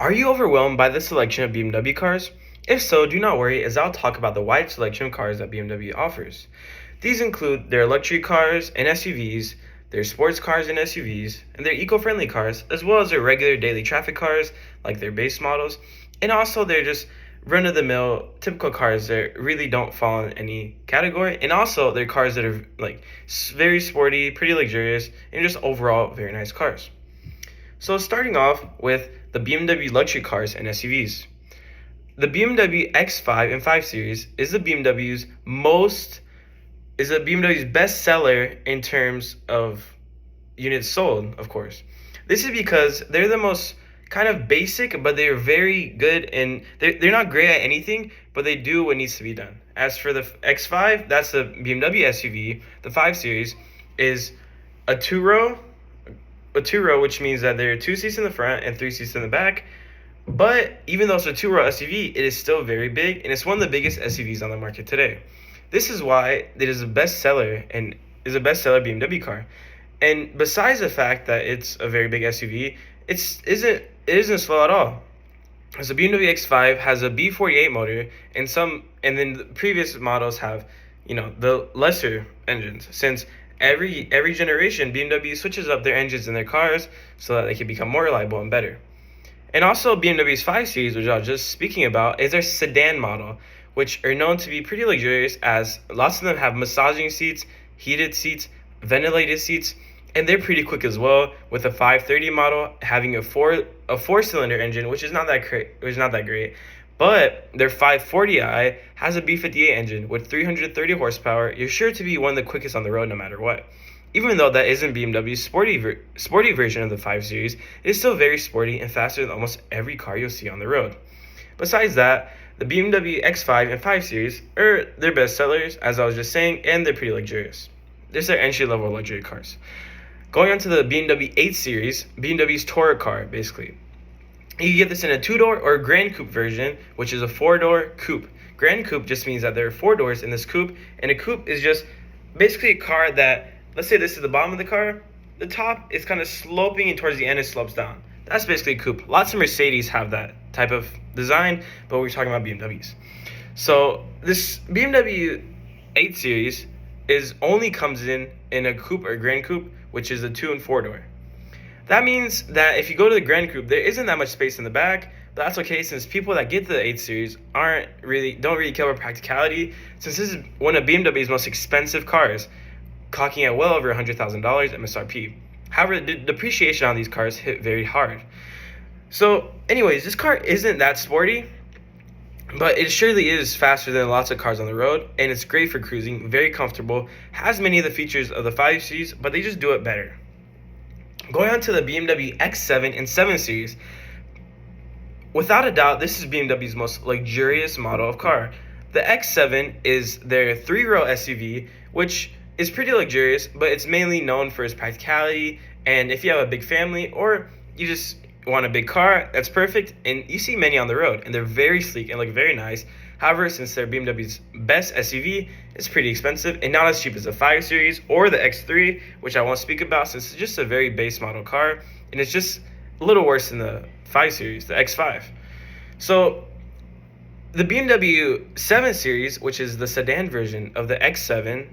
Are you overwhelmed by the selection of BMW cars? If so, do not worry, as I'll talk about the wide selection of cars that BMW offers. These include their luxury cars and SUVs, their sports cars and SUVs, and their eco-friendly cars, as well as their regular daily traffic cars, like their base models, and also their just run-of-the-mill typical cars that really don't fall in any category, and also their cars that are like very sporty, pretty luxurious, and just overall very nice cars. So starting off with the BMW luxury cars and SUVs. The BMW X5 and 5 Series is the BMW's best seller in terms of units sold, of course. This is because they're the most kind of basic, but they're very good, and they're not great at anything, but they do what needs to be done. As for the X5, that's the BMW SUV. The 5 Series is a two row, which means that there are 2 seats in the front and 3 seats in the back. But even though it's a two-row SUV, it is still very big, and it's one of the biggest SUVs on the market today. This is why it is a bestseller and is a bestseller BMW car. And besides the fact that it's a very big SUV, it isn't slow at all. As the BMW X5 has a B48 motor, and then the previous models have, the lesser engines. Since every generation, BMW switches up their engines in their cars so that they can become more reliable and better. And also BMW's 5 Series, which I was just speaking about, is their sedan model, which are known to be pretty luxurious, as lots of them have massaging seats, heated seats, ventilated seats, and they're pretty quick as well, with the 530 model having a four-cylinder engine, which is not that great. But their 540i has a B58 engine with 330 horsepower. You're sure to be one of the quickest on the road no matter what. Even though that isn't BMW's sporty version of the 5 Series, it is still very sporty and faster than almost every car you'll see on the road. Besides that, the BMW X5 and 5 Series are their best sellers, as I was just saying, and they're pretty luxurious. These are entry-level luxury cars. Going on to the BMW 8 Series, BMW's tourer car, basically. You can get this in a 2-door or a Grand Coupe version, which is a 4-door coupe. Grand Coupe just means that there are 4 doors in this coupe, and a coupe is just basically a car that, let's say this is the bottom of the car, the top is kind of sloping, and towards the end it slopes down. That's basically a coupe. Lots of Mercedes have that type of design, but we're talking about BMWs. So this BMW 8 Series only comes in a coupe or Grand Coupe, which is a 2 and 4 door. That means that if you go to the Grand Coupe, there isn't that much space in the back, but that's okay, since people that get the 8 Series don't really care about practicality, since this is one of BMW's most expensive cars, clocking at well over $100,000 MSRP. However, the depreciation on these cars hit very hard. So anyways, this car isn't that sporty, but it surely is faster than lots of cars on the road, and it's great for cruising, very comfortable, has many of the features of the 5 Series, but they just do it better. Going on to the BMW X7 and 7 Series, without a doubt, this is BMW's most luxurious model of car. The X7 is their 3-row SUV, which is pretty luxurious, but it's mainly known for its practicality, and if you have a big family or you just want a big car, that's perfect, and you see many on the road, and they're very sleek and look very nice. However, since they're BMW's best SUV, it's pretty expensive and not as cheap as the 5 Series or the X3, which I won't speak about since it's just a very base model car, and it's just a little worse than the 5 Series, the X5. So the BMW 7 Series, which is the sedan version of the X7,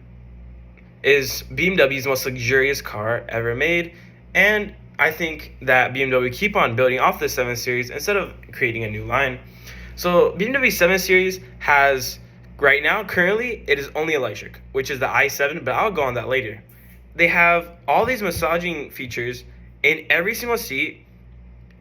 is BMW's most luxurious car ever made, and I think that BMW keep on building off the 7 Series instead of creating a new line. So BMW 7 Series has, right now, currently, it is only electric, which is the i7, but I'll go on that later. They have all these massaging features in every single seat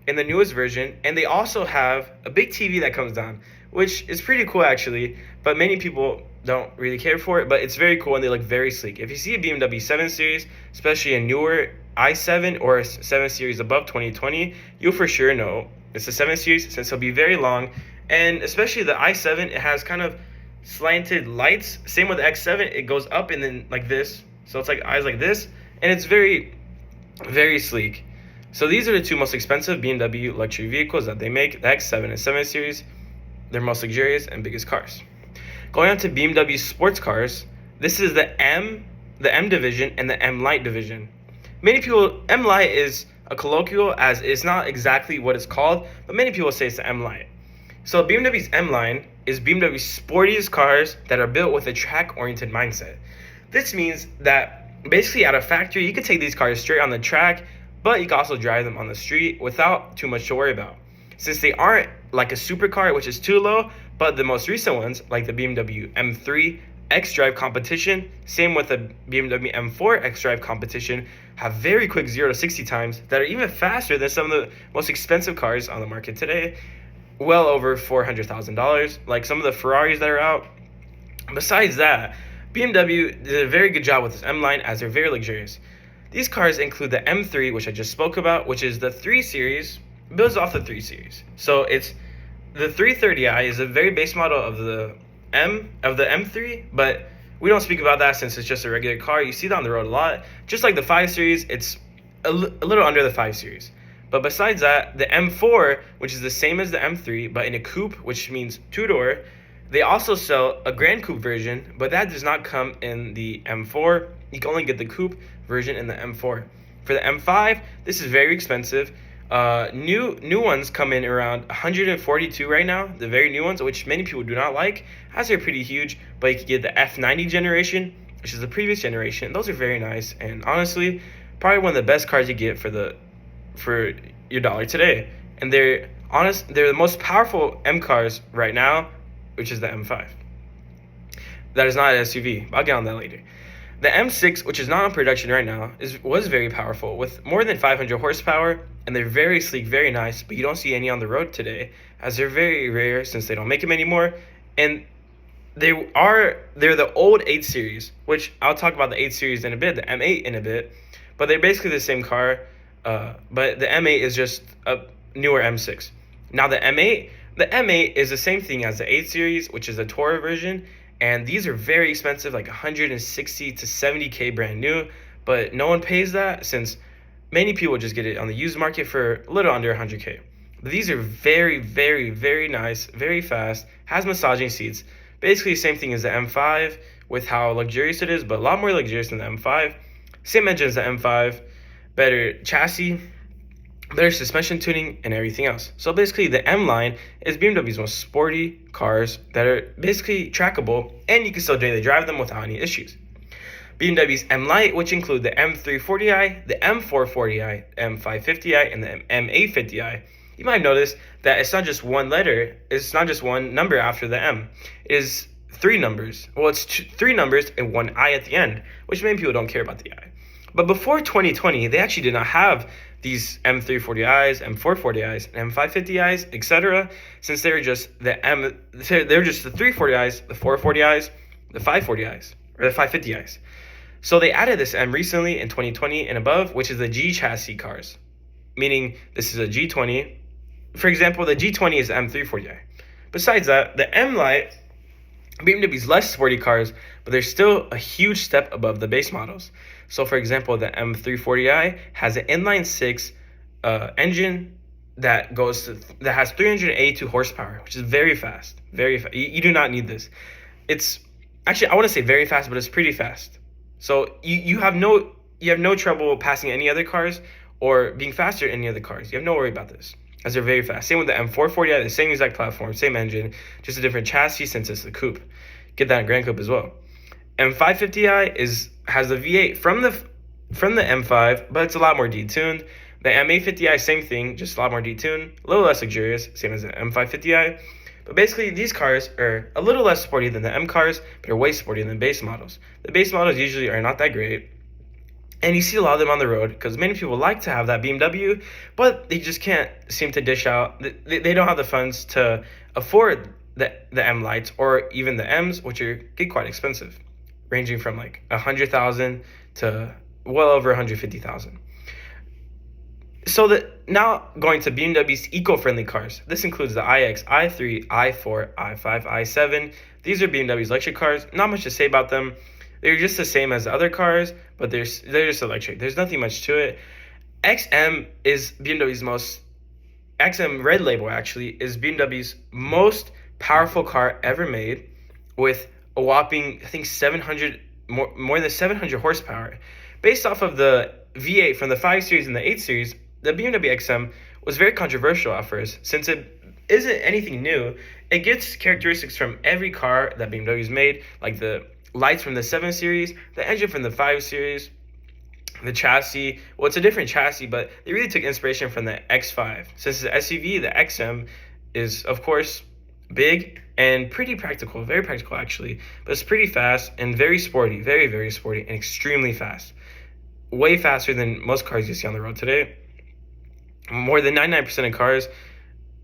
in the newest version, and they also have a big TV that comes down, which is pretty cool actually, but many people don't really care for it, but it's very cool and they look very sleek. If you see a BMW 7 Series, especially a newer i7 or a 7 Series above 2020, you'll for sure know it's a 7 Series, since it'll be very long, and especially the i7, it has kind of slanted lights. Same with the X7, it goes up and then like this, so it's like eyes like this, and it's very, very sleek. So these are the two most expensive BMW luxury vehicles that they make, the X7 and 7 Series. They're most luxurious and biggest cars. Going on to BMW sports cars, this is the M division and the M Light division. Many people, M Light is a colloquial as it's not exactly what it's called, but many people say it's the M Light. So BMW's M line is BMW's sportiest cars that are built with a track-oriented mindset. This means that basically at a factory, you can take these cars straight on the track, but you can also drive them on the street without too much to worry about. Since they aren't like a supercar, which is too low, but the most recent ones, like the BMW M3 X-Drive Competition, same with the BMW M4 X-Drive Competition, have very quick 0 to 60 times that are even faster than some of the most expensive cars on the market today, well over $400,000, like some of the Ferraris that are out. Besides that, BMW did a very good job with this M line as they're very luxurious. These cars include the M3, which I just spoke about, which is the 3 Series, builds off the 3 Series. So it's the 330i is a very base model of the M3, but we don't speak about that since it's just a regular car. You see that on the road a lot. Just like the 5 Series, it's a little under the 5 Series. But besides that, the M4, which is the same as the M3, but in a coupe, which means two-door, they also sell a Grand Coupe version, but that does not come in the M4. You can only get the coupe version in the M4. For the M5, this is very expensive. New ones come in around 142 right now, the very new ones, which many people do not like, as they're pretty huge. But you can get the F90 generation, which is the previous generation. Those are very nice, and honestly, probably one of the best cars you get for your dollar today. And they're the most powerful M cars right now, which is the M5. That is not an SUV, but I'll get on that later. The M6, which is not in production right now, was very powerful with more than 500 horsepower, and they're very sleek, very nice, but you don't see any on the road today as they're very rare since they don't make them anymore. And they're the old 8 Series, which I'll talk about the 8 Series in a bit, the M8 in a bit, but they're basically the same car, but the M8 is just a newer M6. Now the M8 is the same thing as the 8 Series, which is a Tourer version, and these are very expensive, like 160 to 70K brand new, but no one pays that since many people just get it on the used market for a little under 100K. But these are very, very, very nice, very fast, has massaging seats. Basically the same thing as the M5 with how luxurious it is, but a lot more luxurious than the M5. Same engine as the M5, better chassis, better suspension tuning, and everything else. So basically the M line is BMW's most sporty cars that are basically trackable, and you can still daily drive them without any issues. BMW's M Light, which include the M340i, the M440i, M550i, and the M850i. You might have noticed that it's not just one letter, it's not just one number after the M. It is 3 numbers. Well, it's 3 numbers and 1 I at the end, which many people don't care about the I. But before 2020, they actually did not have these M340i's, M440i's, and M550i's, etc. Since they were just the 340i's, the 440i's, the 540i's, or the 550i's. So they added this M recently in 2020 and above, which is the G chassis cars, meaning this is a G20. For example, the G20 is the M340i. Besides that, the M Light, BMW's less sporty cars, but they're still a huge step above the base models. So for example, the M340i has an inline-6 engine that has 382 horsepower, which is very fast. You do not need this. It's actually, I want to say very fast, but it's pretty fast. So you have no trouble passing any other cars or being faster than any other cars. You have no worry about this, as they're very fast. Same with the M440i, the same exact platform, same engine, just a different chassis since it's the coupe. Get that in Grand Coupe as well. M550i has the V8 from the M5, but it's a lot more detuned. The M850i, same thing, just a lot more detuned, a little less luxurious, same as the M550i. But basically, these cars are a little less sporty than the M cars, but are way sportier than base models. The base models usually are not that great, and you see a lot of them on the road because many people like to have that BMW, but they just can't seem to dish out. They don't have the funds to afford the M Lights or even the M's, which get quite expensive, ranging from like 100,000 to well over 150,000. So now going to BMW's eco-friendly cars. This includes the iX, i3, i4, i5, i7. These are BMW's electric cars. Not much to say about them. They're just the same as the other cars, but they're just electric. There's nothing much to it. XM Red Label actually is BMW's most powerful car ever made, with a whopping, I think, more than 700 horsepower. Based off of the V8 from the 5 Series and the 8 Series, the BMW XM was very controversial at first, since it isn't anything new. It gets characteristics from every car that BMW's made, like the lights from the 7 Series, the engine from the 5 Series, the chassis. Well, it's a different chassis, but they really took inspiration from the X5. Since the SUV, the XM is, of course, big and pretty practical, very practical actually, but it's pretty fast and very sporty, very, very sporty and extremely fast. Way faster than most cars you see on the road today. More than 99% of cars.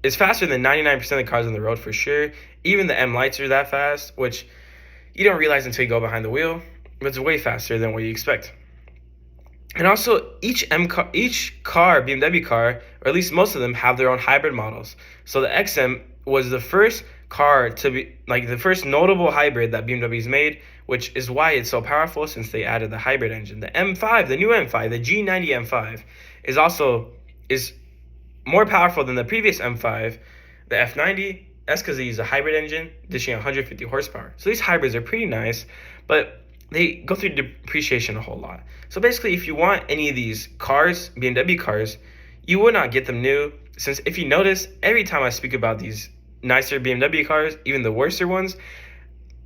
It's faster than 99% of the cars on the road for sure. Even the M lights are that fast, which you don't realize until you go behind the wheel, but it's way faster than what you expect. And also, each car, BMW car, or at least most of them, have their own hybrid models. So the XM was the first car to be, like, the first notable hybrid that BMW's made, which is why it's so powerful, since they added the hybrid engine. The M5, the new M5, the G90 M5, is more powerful than the previous M5, the F90. That's because they use a hybrid engine, dishing 150 horsepower. So these hybrids are pretty nice, but they go through depreciation a whole lot. So basically, if you want any of these cars, BMW cars, you would not get them new, since if you notice, every time I speak about these nicer BMW cars, even the worser ones,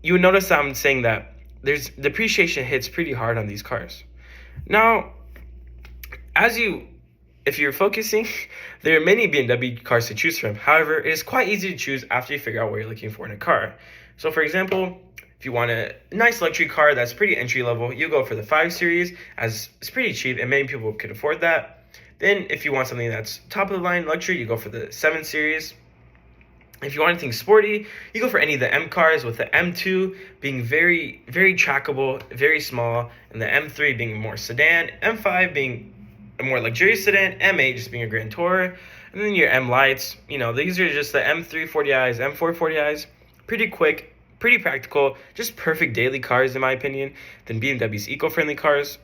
you would notice that I'm saying that there's depreciation hits pretty hard on these cars. Now, if you're focusing, there are many BMW cars to choose from. However, it is quite easy to choose after you figure out what you're looking for in a car. So for example, if you want a nice luxury car that's pretty entry level, you go for the 5 Series, as it's pretty cheap and many people could afford that. Then if you want something that's top of the line luxury, you go for the 7 Series. If you want anything sporty, you go for any of the M cars, with the M2 being very, very trackable, very small, and the M3 being more sedan, M5 being a more luxurious sedan, M8 just being a Grand Tourer, and then your M lights. These are just the M3 40i's, M4 40i's, pretty quick, pretty practical, just perfect daily cars in my opinion. Then BMW's eco-friendly cars,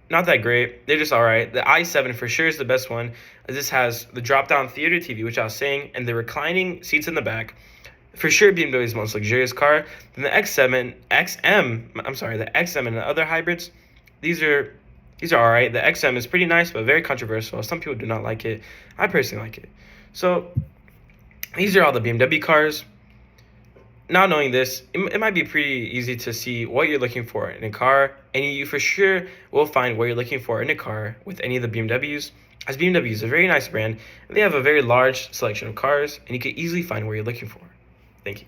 not that great, they're just alright. The i7 for sure is the best one, as this has the drop-down theater TV, which I was saying, and the reclining seats in the back. For sure BMW's most luxurious car. Then the XM and the other hybrids, these are alright. The XM is pretty nice, but very controversial. Some people do not like it. I personally like it. So these are all the BMW cars. Now knowing this, it might be pretty easy to see what you're looking for in a car, and you for sure will find what you're looking for in a car with any of the BMWs, as BMW is a very nice brand, and they have a very large selection of cars, and you can easily find what you're looking for. Thank you.